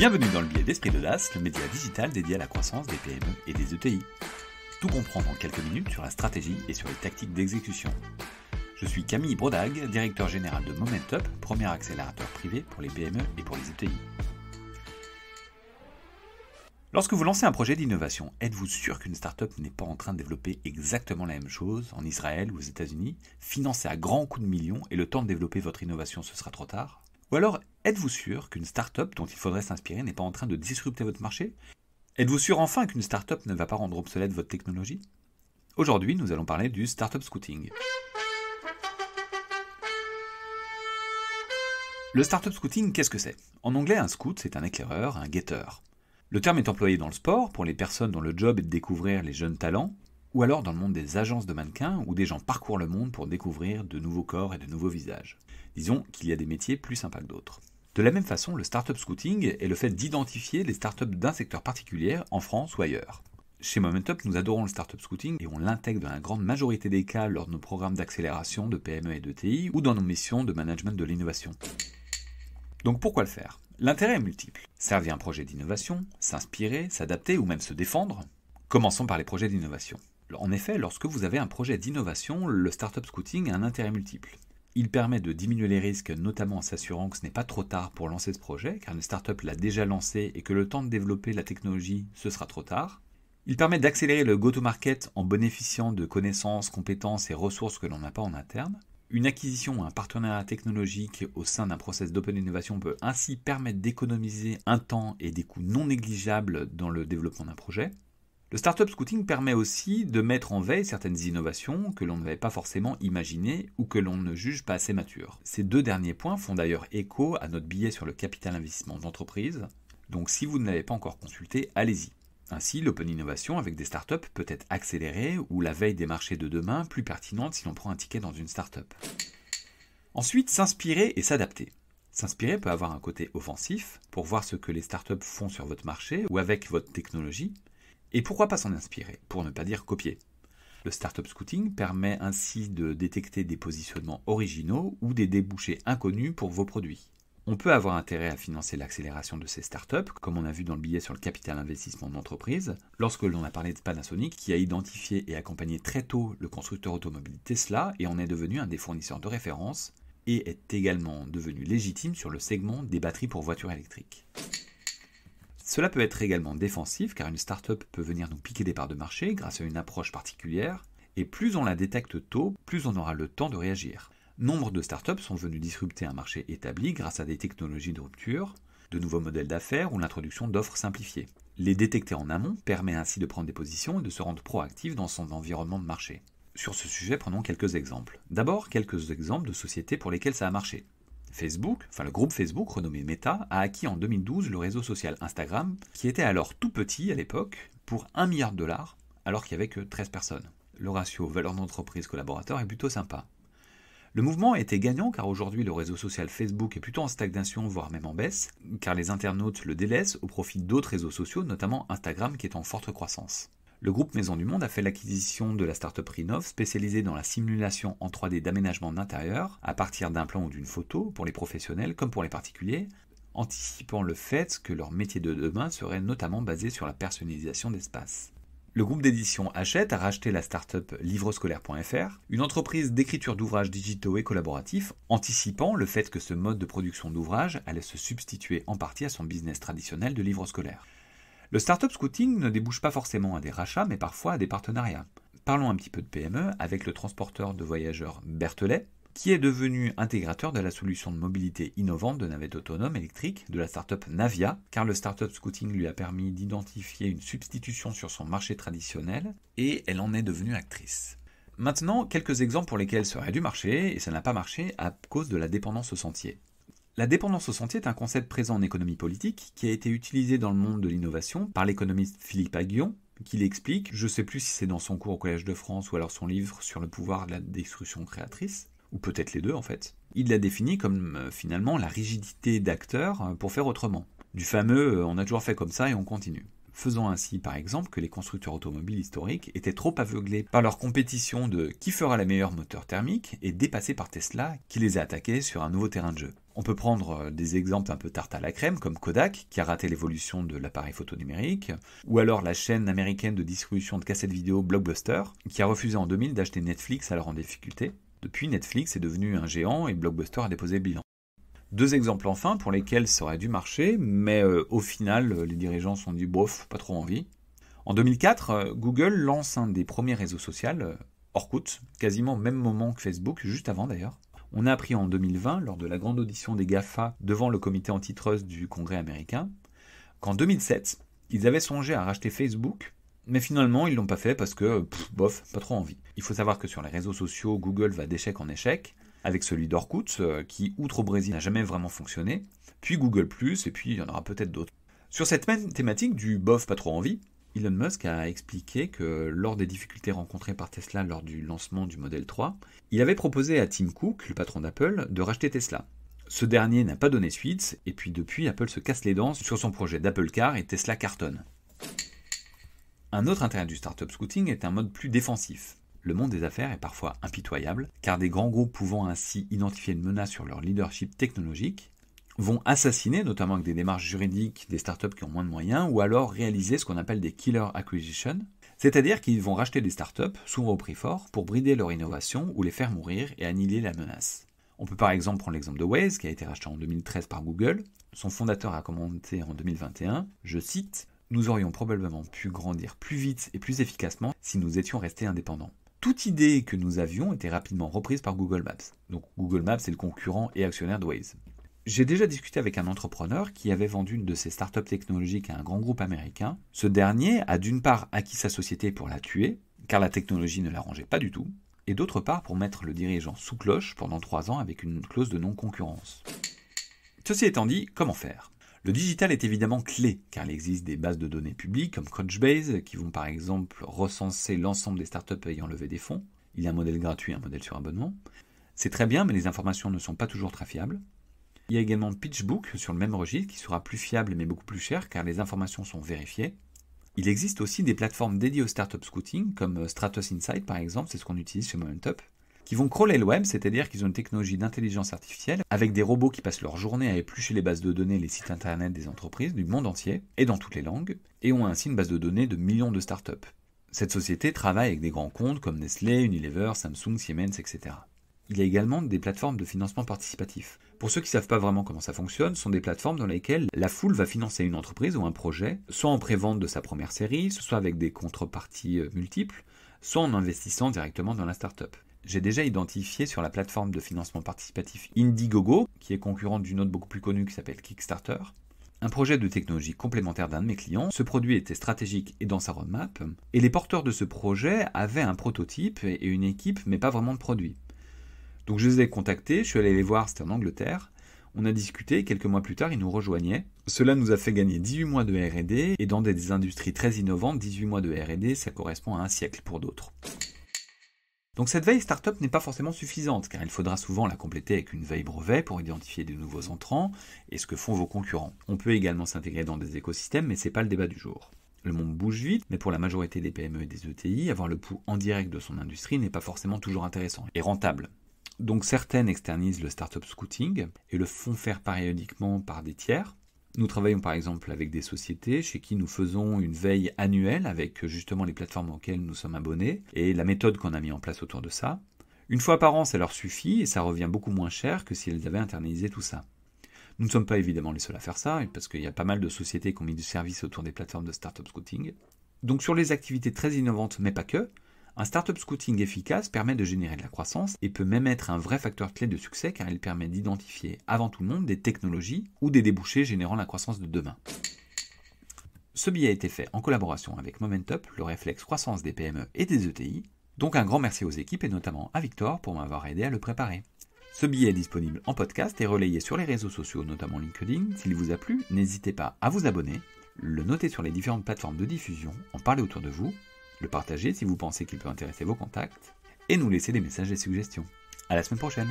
Bienvenue dans le biais d'Esprit d'Audace, le média digital dédié à la croissance des PME et des ETI. Tout comprendre en quelques minutes sur la stratégie et sur les tactiques d'exécution. Je suis Camille Brodag, directeur général de Momentup, premier accélérateur privé pour les PME et pour les ETI. Lorsque vous lancez un projet d'innovation, êtes-vous sûr qu'une start-up n'est pas en train de développer exactement la même chose en Israël ou aux États-Unis, financée à grands coups de millions et le temps de développer votre innovation ce sera trop tard? Ou alors, êtes-vous sûr qu'une start-up dont il faudrait s'inspirer n'est pas en train de disrupter votre marché? Êtes-vous sûr enfin qu'une start-up ne va pas rendre obsolète votre technologie? Aujourd'hui, nous allons parler du startup scouting. Le startup scouting, qu'est-ce que c'est? En anglais, un scout, c'est un éclaireur, un guetteur. Le terme est employé dans le sport pour les personnes dont le job est de découvrir les jeunes talents, ou alors dans le monde des agences de mannequins où des gens parcourent le monde pour découvrir de nouveaux corps et de nouveaux visages. Disons qu'il y a des métiers plus sympas que d'autres. De la même façon, le startup scouting est le fait d'identifier les startups d'un secteur particulier en France ou ailleurs. Chez Momentup, nous adorons le startup scouting et on l'intègre dans la grande majorité des cas lors de nos programmes d'accélération de PME et d'ETI ou dans nos missions de management de l'innovation. Donc pourquoi le faire? L'intérêt est multiple. Servir un projet d'innovation, s'inspirer, s'adapter ou même se défendre. Commençons par les projets d'innovation. En effet, lorsque vous avez un projet d'innovation, le startup scouting a un intérêt multiple. Il permet de diminuer les risques, notamment en s'assurant que ce n'est pas trop tard pour lancer ce projet, car une startup l'a déjà lancé et que le temps de développer la technologie, ce sera trop tard. Il permet d'accélérer le go-to-market en bénéficiant de connaissances, compétences et ressources que l'on n'a pas en interne. Une acquisition ou un partenariat technologique au sein d'un process d'open innovation peut ainsi permettre d'économiser un temps et des coûts non négligeables dans le développement d'un projet. Le startup scouting permet aussi de mettre en veille certaines innovations que l'on n'avait pas forcément imaginées ou que l'on ne juge pas assez matures. Ces deux derniers points font d'ailleurs écho à notre billet sur le capital investissement d'entreprise, donc si vous ne l'avez pas encore consulté, allez-y. Ainsi, l'open innovation avec des startups peut être accélérée ou la veille des marchés de demain plus pertinente si l'on prend un ticket dans une startup. Ensuite, s'inspirer et s'adapter. S'inspirer peut avoir un côté offensif pour voir ce que les startups font sur votre marché ou avec votre technologie. Et pourquoi pas s'en inspirer, pour ne pas dire copier? Le startup scouting permet ainsi de détecter des positionnements originaux ou des débouchés inconnus pour vos produits. On peut avoir intérêt à financer l'accélération de ces startups, comme on a vu dans le billet sur le capital investissement d'entreprise, lorsque l'on a parlé de Panasonic, qui a identifié et accompagné très tôt le constructeur automobile Tesla et en est devenu un des fournisseurs de référence, et est également devenu légitime sur le segment des batteries pour voitures électriques. Cela peut être également défensif car une start-up peut venir nous piquer des parts de marché grâce à une approche particulière et plus on la détecte tôt, plus on aura le temps de réagir. Nombre de startups sont venues disrupter un marché établi grâce à des technologies de rupture, de nouveaux modèles d'affaires ou l'introduction d'offres simplifiées. Les détecter en amont permet ainsi de prendre des positions et de se rendre proactif dans son environnement de marché. Sur ce sujet, prenons quelques exemples. D'abord, quelques exemples de sociétés pour lesquelles ça a marché. Facebook, le groupe Facebook renommé Meta, a acquis en 2012 le réseau social Instagram, qui était alors tout petit à l'époque, pour 1 milliard de dollars, alors qu'il n'y avait que 13 personnes. Le ratio valeur d'entreprise collaborateur est plutôt sympa. Le mouvement était gagnant car aujourd'hui le réseau social Facebook est plutôt en stagnation, voire même en baisse, car les internautes le délaissent au profit d'autres réseaux sociaux, notamment Instagram qui est en forte croissance. Le groupe Maison du Monde a fait l'acquisition de la startup Rinov, spécialisée dans la simulation en 3D d'aménagement d'intérieur à partir d'un plan ou d'une photo pour les professionnels comme pour les particuliers, anticipant le fait que leur métier de demain serait notamment basé sur la personnalisation d'espace. Le groupe d'édition Hachette a racheté la startup livrescolaire.fr, une entreprise d'écriture d'ouvrages digitaux et collaboratifs, anticipant le fait que ce mode de production d'ouvrages allait se substituer en partie à son business traditionnel de livres scolaires. Le startup scouting ne débouche pas forcément à des rachats, mais parfois à des partenariats. Parlons un petit peu de PME avec le transporteur de voyageurs Berthelet, qui est devenu intégrateur de la solution de mobilité innovante de navettes autonomes électriques de la startup Navia, car le startup scouting lui a permis d'identifier une substitution sur son marché traditionnel, et elle en est devenue actrice. Maintenant, quelques exemples pour lesquels ça aurait dû marcher, et ça n'a pas marché à cause de la dépendance au sentier. La dépendance au sentier est un concept présent en économie politique qui a été utilisé dans le monde de l'innovation par l'économiste Philippe Aghion, qui l'explique, je ne sais plus si c'est dans son cours au Collège de France ou alors son livre sur le pouvoir de la destruction créatrice, ou peut-être les deux en fait. Il l'a défini comme finalement la rigidité d'acteur pour faire autrement. Du fameux on a toujours fait comme ça et on continue. faisant ainsi par exemple que les constructeurs automobiles historiques étaient trop aveuglés par leur compétition de qui fera la meilleure moteur thermique et dépassés par Tesla qui les a attaqués sur un nouveau terrain de jeu. On peut prendre des exemples un peu tarte à la crème comme Kodak qui a raté l'évolution de l'appareil photo numérique, ou alors la chaîne américaine de distribution de cassettes vidéo Blockbuster qui a refusé en 2000 d'acheter Netflix alors en difficulté. Depuis, Netflix est devenu un géant et Blockbuster a déposé le bilan. Deux exemples enfin pour lesquels ça aurait dû marcher, mais au final, les dirigeants se sont dit bof, pas trop envie. En 2004, Google lance un des premiers réseaux sociaux, Orkut, quasiment au même moment que Facebook, juste avant d'ailleurs. On a appris en 2020, lors de la grande audition des GAFA devant le comité antitrust du Congrès américain, qu'en 2007, ils avaient songé à racheter Facebook, mais finalement ils l'ont pas fait parce que, bof, pas trop envie. Il faut savoir que sur les réseaux sociaux, Google va d'échec en échec, avec celui d'Orkut, qui, outre au Brésil, n'a jamais vraiment fonctionné, puis Google+, et puis il y en aura peut-être d'autres. Sur cette même thématique du bof pas trop envie, Elon Musk a expliqué que lors des difficultés rencontrées par Tesla lors du lancement du Model 3, il avait proposé à Tim Cook, le patron d'Apple, de racheter Tesla. Ce dernier n'a pas donné suite, et puis depuis, Apple se casse les dents sur son projet d'Apple Car et Tesla cartonne. Un autre intérêt du startup scouting est un mode plus défensif. Le monde des affaires est parfois impitoyable, car des grands groupes pouvant ainsi identifier une menace sur leur leadership technologique vont assassiner, notamment avec des démarches juridiques, des startups qui ont moins de moyens, ou alors réaliser ce qu'on appelle des killer acquisitions, c'est-à-dire qu'ils vont racheter des startups, souvent au prix fort, pour brider leur innovation ou les faire mourir et annihiler la menace. On peut par exemple prendre l'exemple de Waze, qui a été racheté en 2013 par Google. Son fondateur a commenté en 2021, je cite, « Nous aurions probablement pu grandir plus vite et plus efficacement si nous étions restés indépendants. » Toute idée que nous avions était rapidement reprise par Google Maps. Donc Google Maps est le concurrent et actionnaire de Waze. J'ai déjà discuté avec un entrepreneur qui avait vendu une de ses startups technologiques à un grand groupe américain. Ce dernier a d'une part acquis sa société pour la tuer, car la technologie ne l'arrangeait pas du tout, et d'autre part pour mettre le dirigeant sous cloche pendant 3 ans avec une clause de non-concurrence. Ceci étant dit, comment faire ? Le digital est évidemment clé, car il existe des bases de données publiques comme Crunchbase, qui vont par exemple recenser l'ensemble des startups ayant levé des fonds. Il y a un modèle gratuit et un modèle sur abonnement. C'est très bien, mais les informations ne sont pas toujours très fiables. Il y a également PitchBook sur le même registre, qui sera plus fiable mais beaucoup plus cher, car les informations sont vérifiées. Il existe aussi des plateformes dédiées au startup scouting, comme Stratos Insight par exemple, c'est ce qu'on utilise chez Momentup, qui vont crawler le web, c'est-à-dire qu'ils ont une technologie d'intelligence artificielle avec des robots qui passent leur journée à éplucher les bases de données et les sites internet des entreprises du monde entier et dans toutes les langues, et ont ainsi une base de données de millions de startups. Cette société travaille avec des grands comptes comme Nestlé, Unilever, Samsung, Siemens, etc. Il y a également des plateformes de financement participatif. Pour ceux qui ne savent pas vraiment comment ça fonctionne, ce sont des plateformes dans lesquelles la foule va financer une entreprise ou un projet, soit en prévente de sa première série, soit avec des contreparties multiples, soit en investissant directement dans la startup. J'ai déjà identifié sur la plateforme de financement participatif Indiegogo, qui est concurrente d'une autre beaucoup plus connue qui s'appelle Kickstarter, un projet de technologie complémentaire d'un de mes clients. Ce produit était stratégique et dans sa roadmap, et les porteurs de ce projet avaient un prototype et une équipe, mais pas vraiment de produit. Donc je les ai contactés, je suis allé les voir, c'était en Angleterre, on a discuté et quelques mois plus tard, ils nous rejoignaient. Cela nous a fait gagner 18 mois de R&D, et dans des industries très innovantes, 18 mois de R&D, ça correspond à un siècle pour d'autres. Donc cette veille startup n'est pas forcément suffisante, car il faudra souvent la compléter avec une veille brevet pour identifier de nouveaux entrants et ce que font vos concurrents. On peut également s'intégrer dans des écosystèmes, mais c'est pas le débat du jour. Le monde bouge vite, mais pour la majorité des PME et des ETI, avoir le pouls en direct de son industrie n'est pas forcément toujours intéressant et rentable. Donc certaines externalisent le startup scouting et le font faire périodiquement par des tiers. Nous travaillons par exemple avec des sociétés chez qui nous faisons une veille annuelle avec justement les plateformes auxquelles nous sommes abonnés et la méthode qu'on a mis en place autour de ça. Une fois par an, ça leur suffit et ça revient beaucoup moins cher que si elles avaient internalisé tout ça. Nous ne sommes pas évidemment les seuls à faire ça, parce qu'il y a pas mal de sociétés qui ont mis du service autour des plateformes de startup scouting. Donc sur les activités très innovantes, mais pas que, un startup scouting efficace permet de générer de la croissance et peut même être un vrai facteur clé de succès car il permet d'identifier avant tout le monde des technologies ou des débouchés générant la croissance de demain. Ce billet a été fait en collaboration avec Momentup, le réflexe croissance des PME et des ETI, donc un grand merci aux équipes et notamment à Victor pour m'avoir aidé à le préparer. Ce billet est disponible en podcast et relayé sur les réseaux sociaux, notamment LinkedIn. S'il vous a plu, n'hésitez pas à vous abonner, le noter sur les différentes plateformes de diffusion, en parler autour de vous, le partager si vous pensez qu'il peut intéresser vos contacts, et nous laisser des messages et suggestions. À la semaine prochaine!